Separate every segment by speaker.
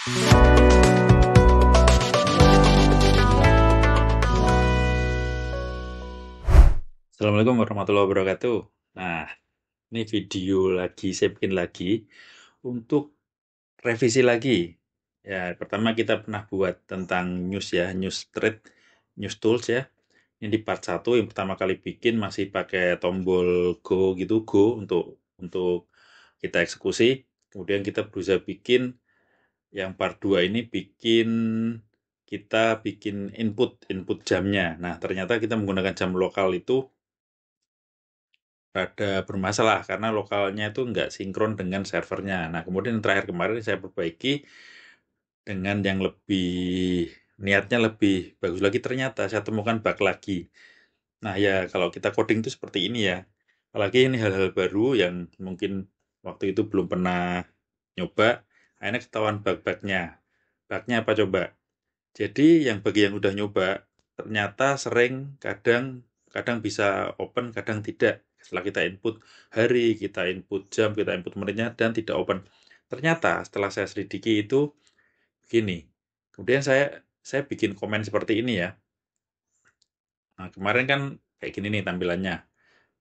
Speaker 1: Assalamualaikum warahmatullahi wabarakatuh. Nah, ini video lagi, saya bikin lagi untuk revisi lagi. Ya, pertama kita pernah buat tentang news ya, news thread, news tools ya. Ini di part 1 yang pertama kali bikin masih pakai tombol go gitu, go untuk kita eksekusi. Kemudian kita berusaha bikin yang part 2 ini kita bikin input jamnya. Nah, ternyata kita menggunakan jam lokal itu rada bermasalah karena lokalnya itu nggak sinkron dengan servernya. Nah, kemudian terakhir kemarin saya perbaiki dengan yang niatnya lebih bagus lagi, ternyata saya temukan bug lagi. Nah, ya kalau kita coding itu seperti ini ya. Apalagi ini hal-hal baru yang mungkin waktu itu belum pernah nyoba, akhirnya ketahuan bug-bugnya. Bugnya apa coba? Jadi yang bagi yang udah nyoba, ternyata sering kadang bisa open, kadang tidak. Setelah kita input hari, kita input jam, kita input menitnya, dan tidak open. Ternyata setelah saya selidiki itu begini. Kemudian saya bikin komen seperti ini ya. Nah, kemarin kan kayak gini nih tampilannya.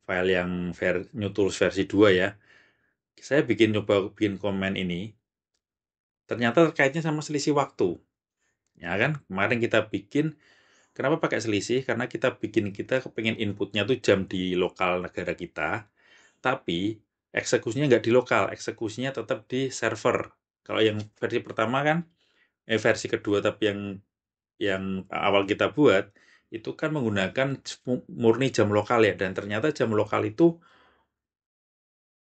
Speaker 1: File yang New Tools versi 2 ya. Saya nyoba bikin komen ini, ternyata terkaitnya sama selisih waktu. Ya kan, kemarin kita bikin. Kenapa pakai selisih? Karena kita kepengen inputnya tuh jam di lokal negara kita, tapi eksekusinya nggak di lokal, eksekusinya tetap di server. Kalau yang versi pertama kan, versi kedua tapi yang awal kita buat, itu kan menggunakan murni jam lokal ya, dan ternyata jam lokal itu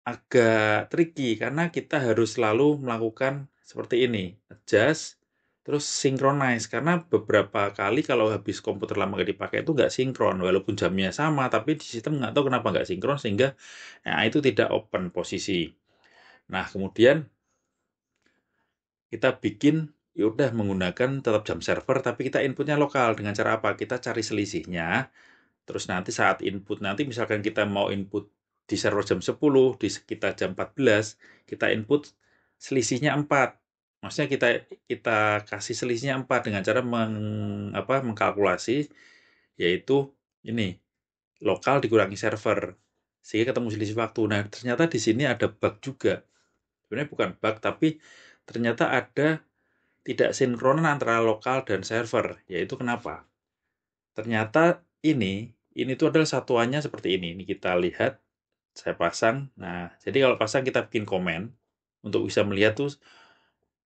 Speaker 1: agak tricky karena kita harus selalu melakukan seperti ini, adjust, terus synchronize, karena beberapa kali kalau habis komputer lama nggak dipakai itu nggak sinkron, walaupun jamnya sama, tapi di sistem nggak tahu kenapa nggak sinkron sehingga itu tidak open posisi. Nah, kemudian kita bikin ya udah menggunakan tetap jam server, tapi kita inputnya lokal. Dengan cara apa? Kita cari selisihnya, terus nanti saat input, nanti misalkan kita mau input di server jam 10, di sekitar jam 14, kita input selisihnya 4. Maksudnya kita kasih selisihnya 4 dengan cara mengkalkulasi, yaitu ini, lokal dikurangi server, sehingga ketemu selisih waktu. Nah, ternyata di sini ada bug juga. Sebenarnya bukan bug, tapi ternyata ada tidak sinkronan antara lokal dan server. Yaitu kenapa? Ternyata ini tuh adalah satuannya seperti ini. Ini kita lihat, saya pasang. Nah, jadi kalau pasang kita bikin komen untuk bisa melihat tuh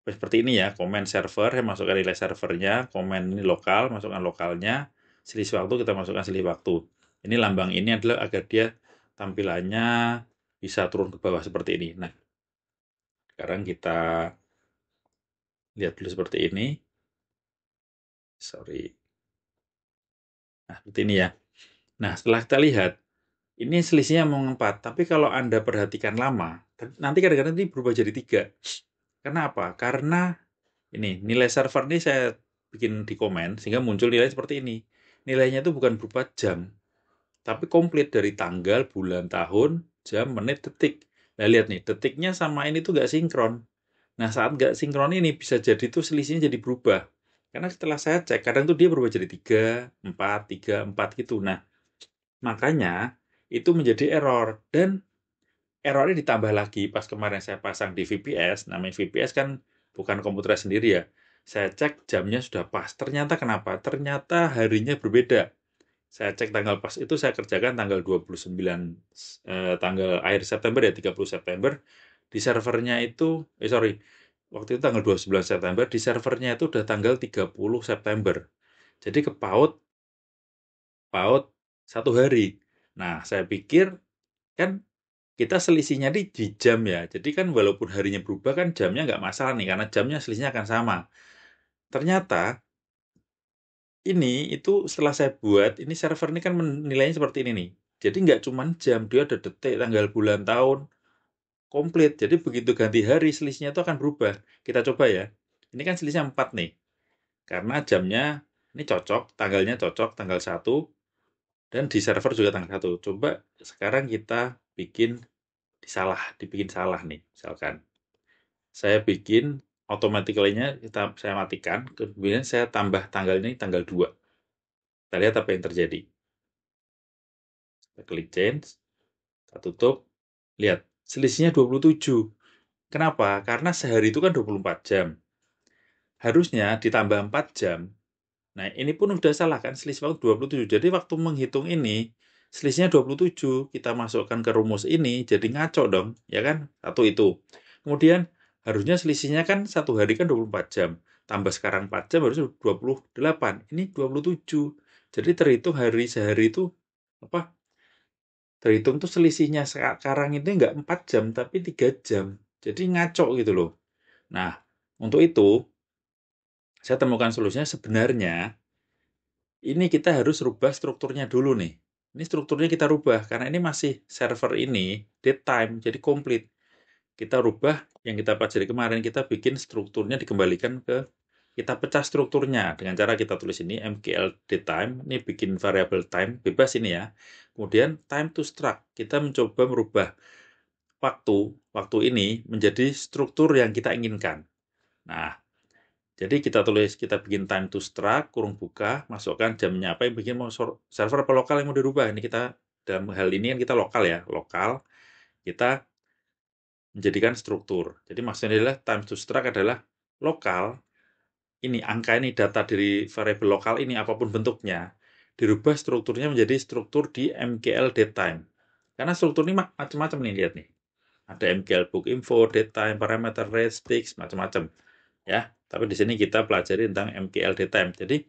Speaker 1: seperti ini ya, komen server, saya masukkan nilai servernya, komen ini lokal, masukkan lokalnya, selisih waktu kita masukkan selisih waktu. Ini lambang ini adalah agar dia tampilannya bisa turun ke bawah seperti ini. Nah, sekarang kita lihat dulu seperti ini. Sorry. Nah, seperti ini ya. Nah, setelah kita lihat, ini selisihnya mau 4, tapi kalau Anda perhatikan lama, nanti kadang-kadang ini berubah jadi 3. Karena apa? Karena ini, nilai server ini saya bikin di komen, sehingga muncul nilai seperti ini. Nilainya itu bukan berupa jam, tapi komplit dari tanggal, bulan, tahun, jam, menit, detik. Nah, lihat nih, detiknya sama ini tuh nggak sinkron. Nah, saat nggak sinkron ini bisa jadi tuh selisihnya jadi berubah. Karena setelah saya cek, kadang tuh dia berubah jadi 3, 4 gitu. Nah, makanya itu menjadi error. Dan errornya ditambah lagi pas kemarin saya pasang di VPS. Namanya VPS kan bukan komputer sendiri ya. Saya cek jamnya sudah pas. Ternyata kenapa? Ternyata harinya berbeda. Saya cek tanggal pas itu saya kerjakan tanggal 29, tanggal akhir September ya, 30 September. Di servernya itu, sorry, waktu itu tanggal 29 September, di servernya itu udah tanggal 30 September. Jadi kepaut paut 1 hari. Nah, saya pikir kan kita selisihnya di jam ya. Jadi kan walaupun harinya berubah kan jamnya nggak masalah nih, karena jamnya selisihnya akan sama. Ternyata itu setelah saya buat, ini server ini kan menilainya seperti ini nih. Jadi nggak cuma jam, dia ada detik, tanggal, bulan, tahun, komplit. Jadi begitu ganti hari, selisihnya itu akan berubah. Kita coba ya. Ini kan selisihnya 4 nih. Karena jamnya ini cocok, tanggalnya cocok, tanggal 1, dan di server juga tanggal 1. Coba sekarang kita dibikin salah nih, misalkan. Saya bikin automatically-nya saya matikan, kemudian saya tambah tanggal ini tanggal 2. Kita lihat apa yang terjadi. Kita klik change, kita tutup, lihat selisihnya 27. Kenapa? Karena sehari itu kan 24 jam. Harusnya ditambah 4 jam. Nah, ini pun udah salah kan, selisih waktu 27. Jadi waktu menghitung ini, selisihnya 27, kita masukkan ke rumus ini, jadi ngaco dong, ya kan? Satu itu. Kemudian, harusnya selisihnya kan satu hari kan 24 jam. Tambah sekarang 4 jam harus 28. Ini 27. Jadi terhitung sehari itu, terhitung tuh selisihnya sekarang ini nggak 4 jam, tapi 3 jam. Jadi ngaco gitu loh. Nah, untuk itu, saya temukan solusinya sebenarnya ini kita harus rubah strukturnya dulu nih. Ini strukturnya kita rubah, karena ini masih server ini, datetime, jadi komplit. Kita rubah yang kita pelajari kemarin, kita bikin strukturnya dikembalikan ke, kita pecah strukturnya dengan cara kita tulis ini, mkl datetime, ini bikin variable time, bebas ini ya. Kemudian time to struct, kita mencoba merubah waktu ini menjadi struktur yang kita inginkan. Nah, jadi kita bikin time to struct, kurung buka, masukkan jamnya apa yang bikin mau server apa lokal yang mau dirubah. Ini kita dalam hal ini kan kita lokal ya, lokal. Kita menjadikan struktur. Jadi maksudnya adalah time to struct adalah lokal. Ini angka ini data dari variable lokal ini apapun bentuknya dirubah strukturnya menjadi struktur di mkl datetime. Karena struktur ini macam-macam nih, lihat nih. Ada mkl book info, datetime, parameter, rate, sticks, macam-macam. Ya, tapi di sini kita pelajari tentang mkl datetime. Jadi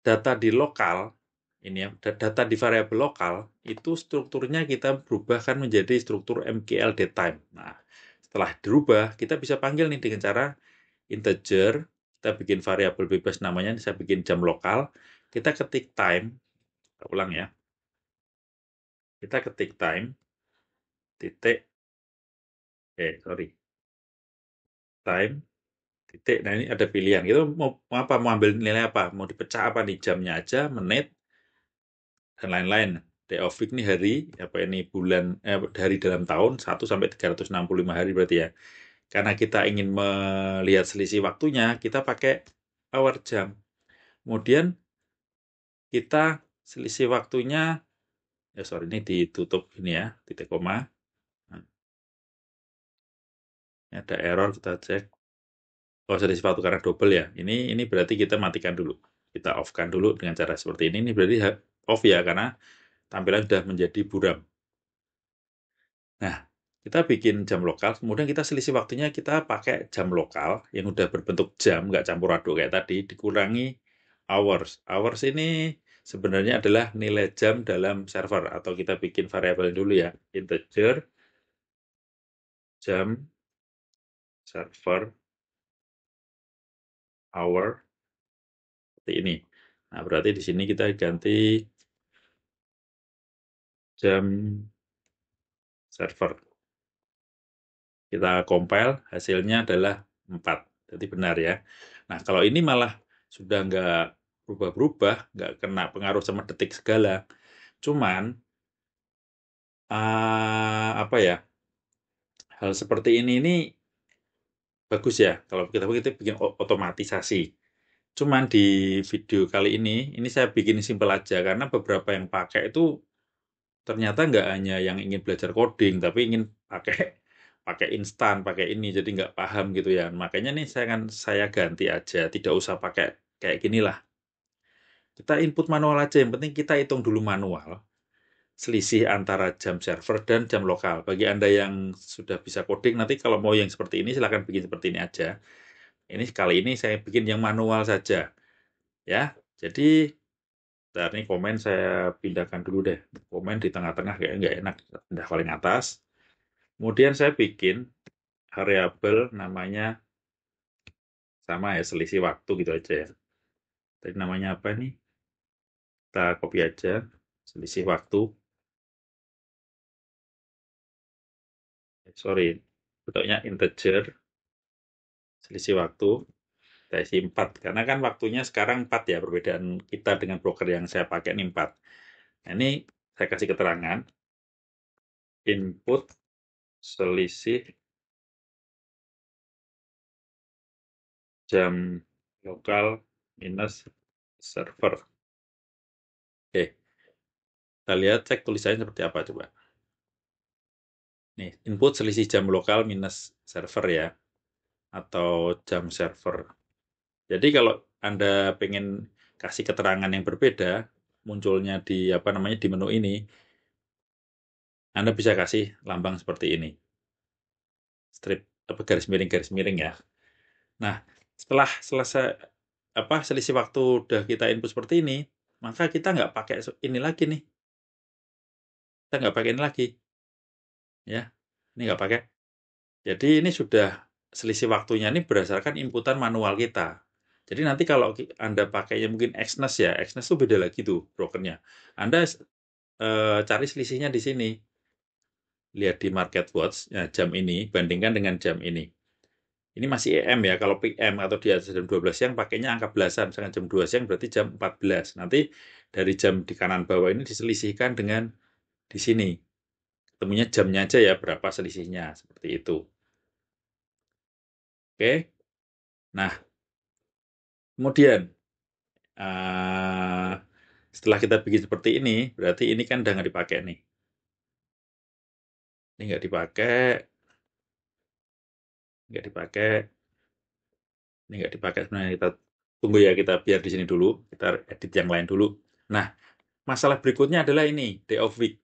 Speaker 1: data di lokal ini ya, data di variabel lokal itu strukturnya kita berubahkan menjadi struktur mkl datetime. Nah, setelah dirubah kita bisa panggil nih dengan cara integer, kita bikin variabel bebas namanya, saya bikin jam lokal, kita ketik time, kita ulang ya. Kita ketik time titik time titik. Nah, ini ada pilihan. Kita mau apa? Mau ambil nilai apa? Mau dipecah apa nih? Jamnya aja, menit, dan lain-lain. Day of week ini hari, apa ini bulan, hari dalam tahun 1 sampai 365 hari berarti ya. Karena kita ingin melihat selisih waktunya, kita pakai hour jam. Kemudian kita selisih waktunya, ini ditutup ini ya, titik koma. Nah, ini ada error, kita cek. Oh, selisih waktu karena double ya. Ini berarti kita matikan dulu. Kita off-kan dulu dengan cara seperti ini. Ini berarti off ya, karena tampilan sudah menjadi buram. Nah, kita bikin jam lokal, kemudian kita selisih waktunya kita pakai jam lokal yang udah berbentuk jam, nggak campur aduk kayak tadi, dikurangi hours. Hours ini sebenarnya adalah nilai jam dalam server, atau kita bikin variabel dulu ya, integer jam server hour seperti ini. Nah, berarti di sini kita ganti jam server. Kita compile, hasilnya adalah 4. Jadi benar ya. Nah, kalau ini malah sudah nggak berubah-berubah, nggak kena pengaruh sama detik segala. Cuman, apa ya, hal seperti ini bagus ya, kalau kita bikin otomatisasi. Cuman di video kali ini saya bikin simpel aja, karena beberapa yang pakai itu ternyata nggak hanya yang ingin belajar coding, tapi ingin pakai pakai instan, pakai ini, jadi nggak paham gitu ya. Makanya nih saya ganti aja, tidak usah pakai kayak gini lah. Kita input manual aja, yang penting kita hitung dulu manual selisih antara jam server dan jam lokal. Bagi Anda yang sudah bisa coding, nanti kalau mau yang seperti ini silahkan bikin seperti ini aja. Ini kali ini saya bikin yang manual saja. Ya, jadi bentar nih komen saya pindahkan dulu deh. Komen di tengah-tengah kayak nggak enak, pindah paling atas. Kemudian saya bikin variabel namanya sama ya, selisih waktu gitu aja ya. Tadi namanya apa nih? Kita copy aja, selisih waktu. Sorry, bentuknya integer, selisih waktu. Kita isi 4, karena kan waktunya sekarang 4 ya, perbedaan kita dengan broker yang saya pakai ini 4. Nah, ini saya kasih keterangan, input selisih jam lokal minus server. Oke, kita lihat cek tulisannya seperti apa coba. Nih, input selisih jam lokal minus server ya, atau jam server. Jadi kalau Anda pengen kasih keterangan yang berbeda, munculnya di di menu ini, Anda bisa kasih lambang seperti ini. Strip garis miring ya. Nah, setelah selesai selisih waktu udah kita input seperti ini, maka kita nggak pakai ini lagi nih. Kita nggak pakai ini lagi. Ya, ini nggak pakai. Jadi ini sudah selisih waktunya ini berdasarkan inputan manual kita. Jadi nanti kalau Anda pakainya mungkin Exness ya, Exness itu beda lagi tuh brokernya. Anda cari selisihnya di sini. Lihat di market watch, ya, jam ini bandingkan dengan jam ini. Ini masih EM ya, kalau PM atau di atas jam 12 siang pakainya angka belasan, misalkan jam 2 siang berarti jam 14. Nanti dari jam di kanan bawah ini diselisihkan dengan di sini. Ketemunya jamnya aja ya, berapa selisihnya, seperti itu. Oke, nah kemudian setelah kita bikin seperti ini, berarti ini kan udah nggak dipakai nih. Ini nggak dipakai, nggak dipakai, ini nggak dipakai. Sebenarnya kita tunggu ya, kita biar di sini dulu, kita edit yang lain dulu. Nah, masalah berikutnya adalah ini, day of week.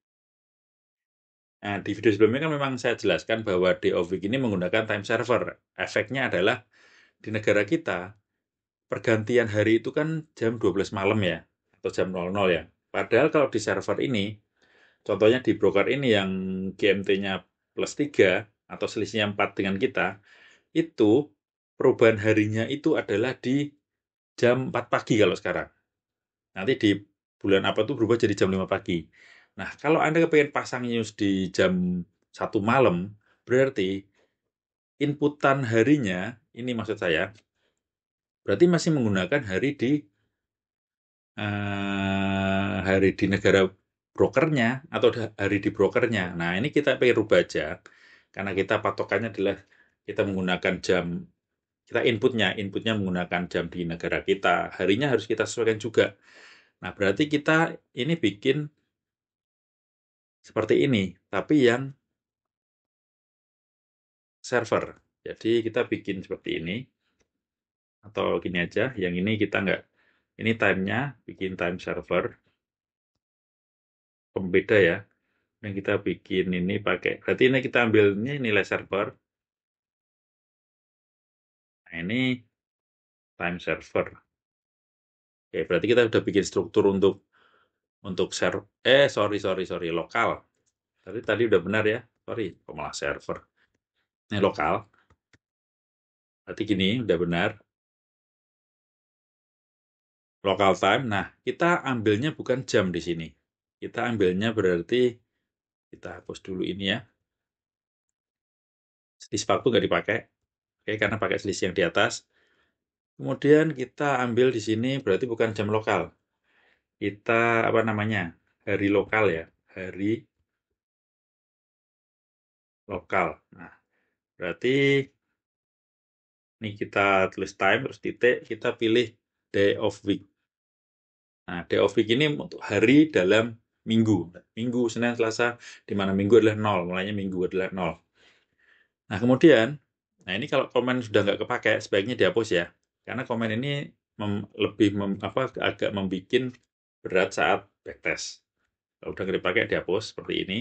Speaker 1: Nah, di video sebelumnya kan memang saya jelaskan bahwa day of week ini menggunakan time server. Efeknya adalah di negara kita, pergantian hari itu kan jam 12 malam ya, atau jam 00 ya. Padahal kalau di server ini, contohnya di broker ini yang GMT-nya plus 3, atau selisihnya 4 dengan kita, itu perubahan harinya itu adalah di jam 4 pagi kalau sekarang. Nanti di bulan apa tuh berubah jadi jam 5 pagi. Nah, kalau Anda pengen pasang news di jam 1 malam, berarti inputan harinya, ini maksud saya, berarti masih menggunakan hari di negara brokernya atau hari di brokernya. Nah, ini kita pengen rubah aja, karena kita patokannya adalah kita menggunakan jam, kita inputnya menggunakan jam di negara kita. Harinya harus kita sesuaikan juga. Nah, berarti kita ini bikin seperti ini, tapi yang server. Jadi kita bikin seperti ini, atau gini aja, yang ini kita nggak, ini time-nya bikin time server, pembeda ya, yang kita bikin ini pakai, berarti ini kita ambil ini nilai server, nah ini time server. Oke, berarti kita udah bikin struktur untuk sorry, lokal. Tadi udah benar ya, sorry, kok malah server. Ini lokal, berarti gini, udah benar. Local time, nah kita ambilnya bukan jam di sini. Kita ambilnya berarti, kita hapus dulu ini ya. Selisih waktu nggak dipakai, oke, karena pakai selisih yang di atas. Kemudian kita ambil di sini berarti bukan jam lokal. Kita hari lokal ya, hari lokal. Nah, berarti ini kita tulis time terus titik, kita pilih day of week. Nah, day of week ini untuk hari dalam minggu. Minggu, Senin, Selasa, di mana minggu adalah 0, mulainya minggu adalah 0. Nah, kemudian, nah ini kalau komen sudah nggak kepakai, sebaiknya dihapus ya. Karena komen ini agak membuat berat saat backtest. Kalau udah nggak dipakai, dihapus seperti ini.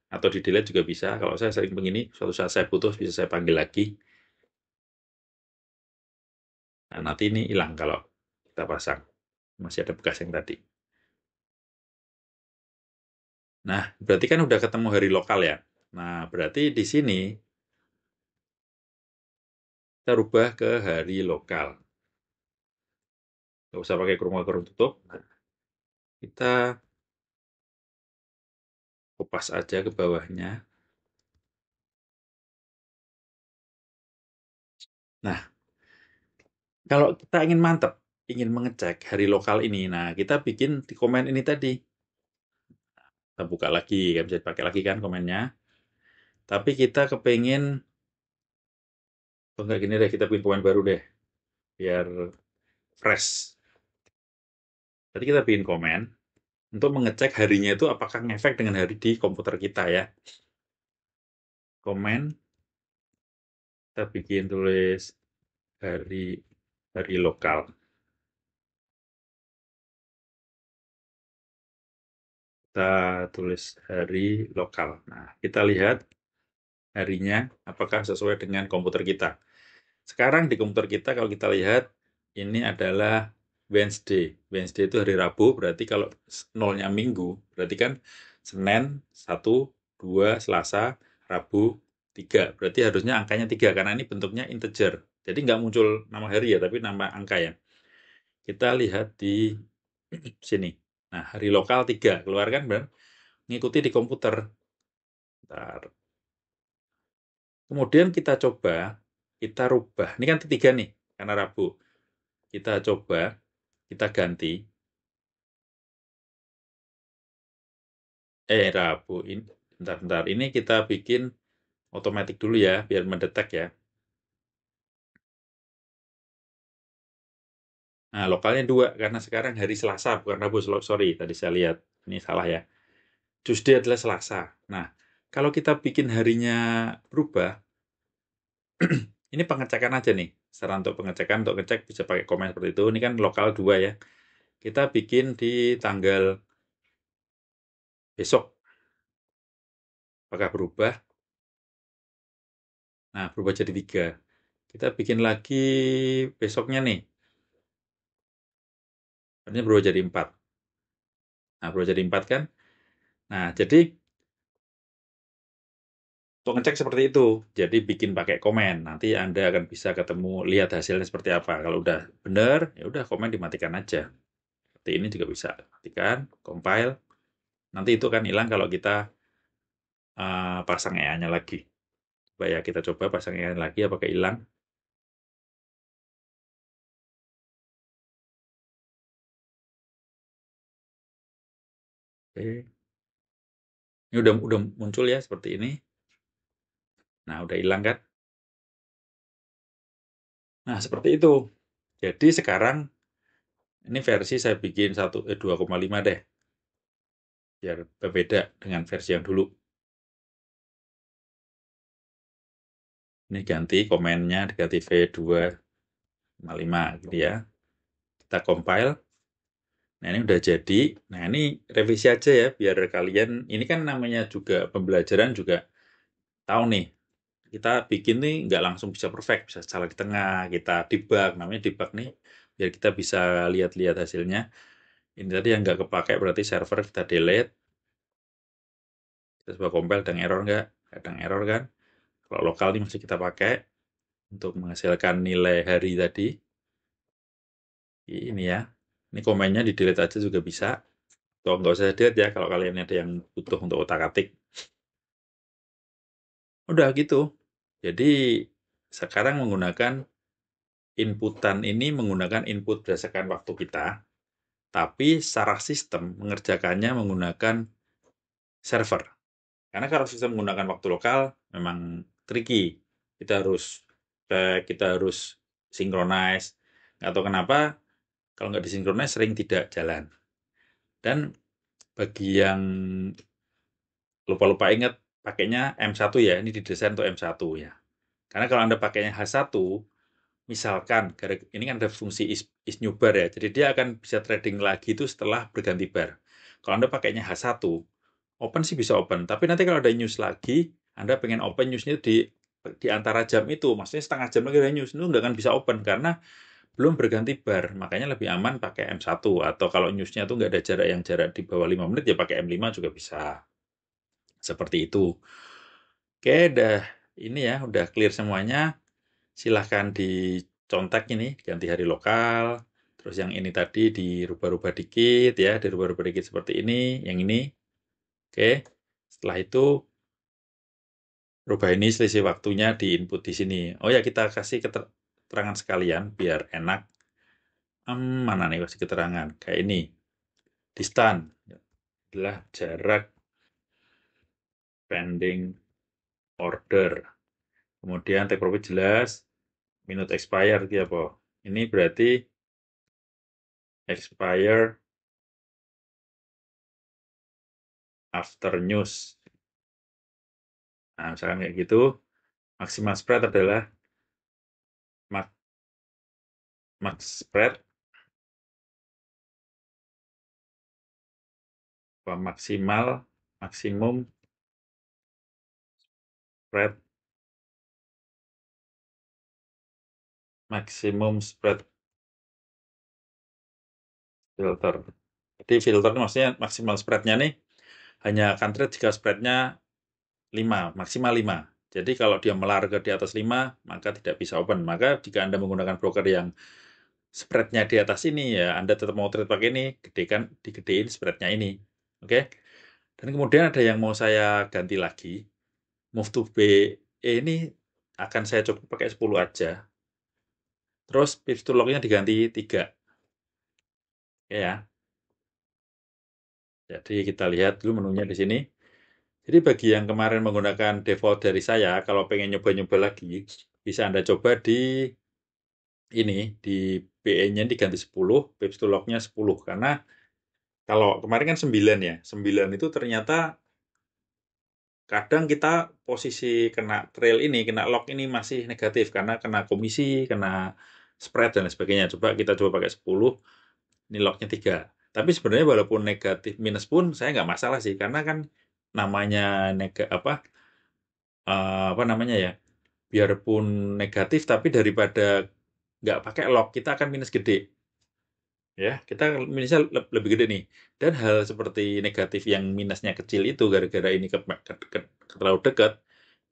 Speaker 1: Atau di delete juga bisa. Kalau saya sering begini, suatu saat saya butuh, bisa saya panggil lagi. Nah, nanti ini hilang kalau kita pasang. Masih ada bekas yang tadi. Nah, berarti kan udah ketemu hari lokal ya. Nah, berarti di sini kita rubah ke hari lokal. Nggak usah pakai kurung tutup. Nah, kita kupas aja ke bawahnya. Nah, kalau kita ingin mantap, ingin mengecek hari lokal ini, nah kita bikin di komen ini tadi. Kita buka lagi, kan bisa dipakai lagi kan komennya. Tapi kita kepengen, enggak gini deh, kita bikin komen baru deh. biar fresh. Jadi kita bikin komen untuk mengecek harinya itu apakah ngefek dengan hari di komputer kita ya. Komen, kita bikin tulis hari lokal. Kita tulis hari lokal. Nah, kita lihat harinya apakah sesuai dengan komputer kita. Sekarang di komputer kita kalau kita lihat ini adalah Wednesday. Wednesday itu hari Rabu, berarti kalau nolnya minggu, berarti kan Senin, 1, 2, Selasa, Rabu, 3. Berarti harusnya angkanya 3, karena ini bentuknya integer. Jadi nggak muncul nama hari ya, tapi nama angka ya. Kita lihat di sini. Nah, hari lokal 3, keluar kan benar? Ngikuti di komputer. Bentar. Kemudian kita coba, kita rubah. Ini kan 3 nih, karena Rabu. Kita coba, kita ganti. Rabu ini. Bentar. Ini kita bikin otomatis dulu ya, biar mendetek ya. Nah, lokalnya 2, karena sekarang hari Selasa, bukan Rabu. Sorry, tadi saya lihat. Ini salah ya. Tuesday adalah Selasa. Nah, kalau kita bikin harinya berubah, ini pengecekan aja nih. Saran untuk pengecekan, untuk ngecek bisa pakai komen seperti itu. Ini kan lokal 2 ya. Kita bikin di tanggal besok. Apakah berubah? Nah, berubah jadi 3. Kita bikin lagi besoknya nih. Artinya berubah jadi 4. Nah, berubah jadi 4 kan? Nah, jadi untuk ngecek seperti itu. Jadi bikin pakai komen. Nanti Anda akan bisa ketemu, lihat hasilnya seperti apa. Kalau udah benar, ya udah komen dimatikan aja. Seperti ini juga bisa. Matikan, compile. Nanti itu kan hilang kalau kita pasang EA-nya lagi. Coba ya, kita coba pasang EA lagi apakah hilang. Oke. Ini udah muncul ya seperti ini. Nah, udah hilang kan? Nah, seperti itu. Jadi sekarang ini versi saya bikin 2,5 deh. Biar berbeda dengan versi yang dulu. Ini ganti komennya, diganti V2,5 gitu ya. Kita compile. Nah, ini udah jadi. Nah, ini revisi aja ya, biar kalian, ini kan namanya juga pembelajaran juga tahu nih. Kita bikin nih nggak langsung bisa perfect, bisa salah di tengah, kita debug, namanya debug nih, biar kita bisa lihat-lihat hasilnya. Ini tadi yang nggak kepakai berarti server kita delete. Kita coba compile, ada error nggak? Ada error kan? Kalau lokal ini masih kita pakai untuk menghasilkan nilai hari tadi. Ini ya. Ini komennya di delete aja juga bisa. Atau nggak usah delete ya kalau kalian ada yang butuh untuk otak-atik. Udah gitu. Jadi sekarang menggunakan inputan ini menggunakan input berdasarkan waktu kita, tapi secara sistem mengerjakannya menggunakan server. Karena kalau sistem menggunakan waktu lokal memang tricky. Kita harus synchronize. Nggak tahu kenapa kalau nggak disinkronize sering tidak jalan. Dan bagi yang lupa-lupa ingat, pakainya M1 ya, ini didesain untuk M1 ya. Karena kalau Anda pakainya H1, misalkan, ini kan ada fungsi is new bar ya, jadi dia akan bisa trading lagi itu setelah berganti bar. Kalau Anda pakainya H1, open sih bisa open, tapi nanti kalau ada news lagi, Anda pengen open newsnya di antara jam itu, maksudnya setengah jam lagi ada news, itu nggak akan bisa open, karena belum berganti bar, makanya lebih aman pakai M1, atau kalau newsnya tuh nggak ada jarak di bawah 5 menit, ya pakai M5 juga bisa. Seperti itu. Oke, ini ya, udah clear semuanya. Silahkan dicontek ini, ganti hari lokal. Terus yang ini tadi dirubah-rubah dikit ya, dirubah-rubah dikit seperti ini, yang ini. Oke, setelah itu rubah ini selisih waktunya di input di sini. Oh ya, kita kasih keterangan sekalian biar enak. Mana nih kasih keterangan? Kayak ini. Distance adalah jarak pending order. Kemudian take profit jelas, minute expire gitu apa. Ini berarti expire after news. Nah, misalkan kayak gitu, maximal spread adalah max spread maksimum spread filter. Jadi filter maksudnya maksimal spreadnya nih hanya akan trade jika spreadnya 5, maksimal 5. Jadi kalau dia melar di atas 5, maka tidak bisa open. Maka jika Anda menggunakan broker yang spreadnya di atas ini, ya Anda tetap mau trade pakai ini, digedein spreadnya ini. Oke? Dan kemudian ada yang mau saya ganti lagi. Move to B ini akan saya coba pakai 10 aja. Terus pips to lock-nya diganti 3. Oke ya. Jadi kita lihat dulu menunya di sini. Jadi bagi yang kemarin menggunakan default dari saya, kalau pengen nyoba-nyoba lagi, bisa Anda coba di ini, di BE-nya diganti 10, pips to lock-nya 10. Karena kalau kemarin kan 9 ya, 9 itu ternyata kadang kita posisi kena trail ini, kena lock ini masih negatif, karena kena komisi, kena spread, dan lain sebagainya. Kita coba pakai 10, ini lock-nya 3. Tapi sebenarnya walaupun negatif minus pun saya nggak masalah sih, karena kan namanya apa namanya ya, biarpun negatif tapi daripada nggak pakai lock kita akan minus gede ya, kita minusnya lebih gede nih. Dan hal seperti negatif yang minusnya kecil itu gara-gara ini terlalu dekat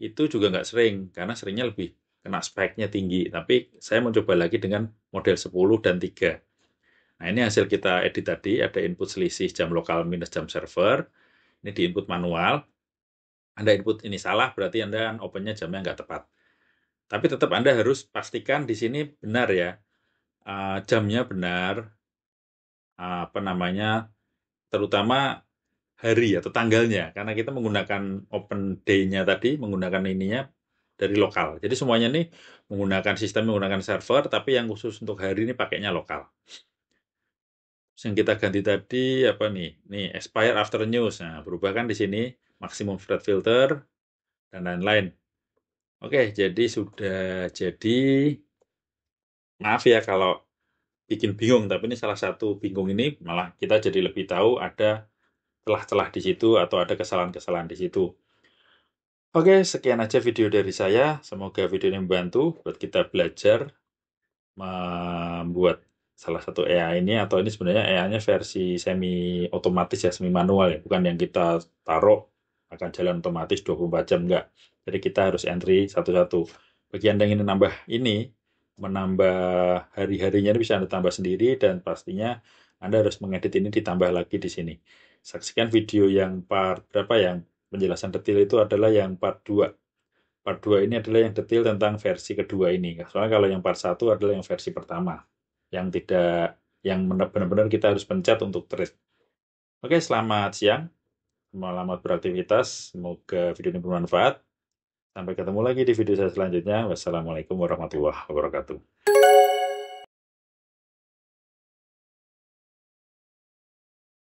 Speaker 1: itu juga nggak sering, karena seringnya lebih kena spike-nya tinggi. Tapi saya mencoba lagi dengan model 10 dan 3. Nah, ini hasil kita edit tadi, ada input selisih jam lokal minus jam server. Ini di input manual. Anda input ini salah, berarti Anda opennya jamnya nggak tepat. Tapi tetap Anda harus pastikan di sini benar ya, jamnya benar, apa namanya, terutama hari atau tanggalnya, karena kita menggunakan open day-nya tadi, menggunakan ininya dari lokal. Jadi semuanya nih menggunakan server, tapi yang khusus untuk hari ini pakainya lokal. Yang kita ganti tadi apa nih? Nih expire after news. Nah, berubah kan di sini maksimum spread filter dan lain-lain. Oke, jadi sudah jadi. Maaf ya kalau bikin bingung, tapi ini salah satu bingung ini malah kita jadi lebih tahu ada celah-celah di situ atau ada kesalahan-kesalahan di situ. Oke, sekian aja video dari saya. Semoga video ini membantu buat kita belajar membuat salah satu AI ini, atau ini sebenarnya AI-nya versi semi otomatis ya, semi manual ya, bukan yang kita taruh akan jalan otomatis 24 jam, enggak. Jadi kita harus entry satu-satu. Bagi Anda yang ingin menambah hari-harinya bisa Anda tambah sendiri, dan pastinya Anda harus mengedit ini ditambah lagi di sini. Saksikan video yang part berapa, yang penjelasan detail itu adalah yang part 2. Part 2 ini adalah yang detail tentang versi kedua ini. Soalnya kalau yang part 1 adalah yang versi pertama. Yang benar-benar kita harus pencet untuk trade. Oke, selamat siang. Selamat beraktivitas. Semoga video ini bermanfaat. Sampai ketemu lagi di video saya selanjutnya. Wassalamualaikum warahmatullahi wabarakatuh.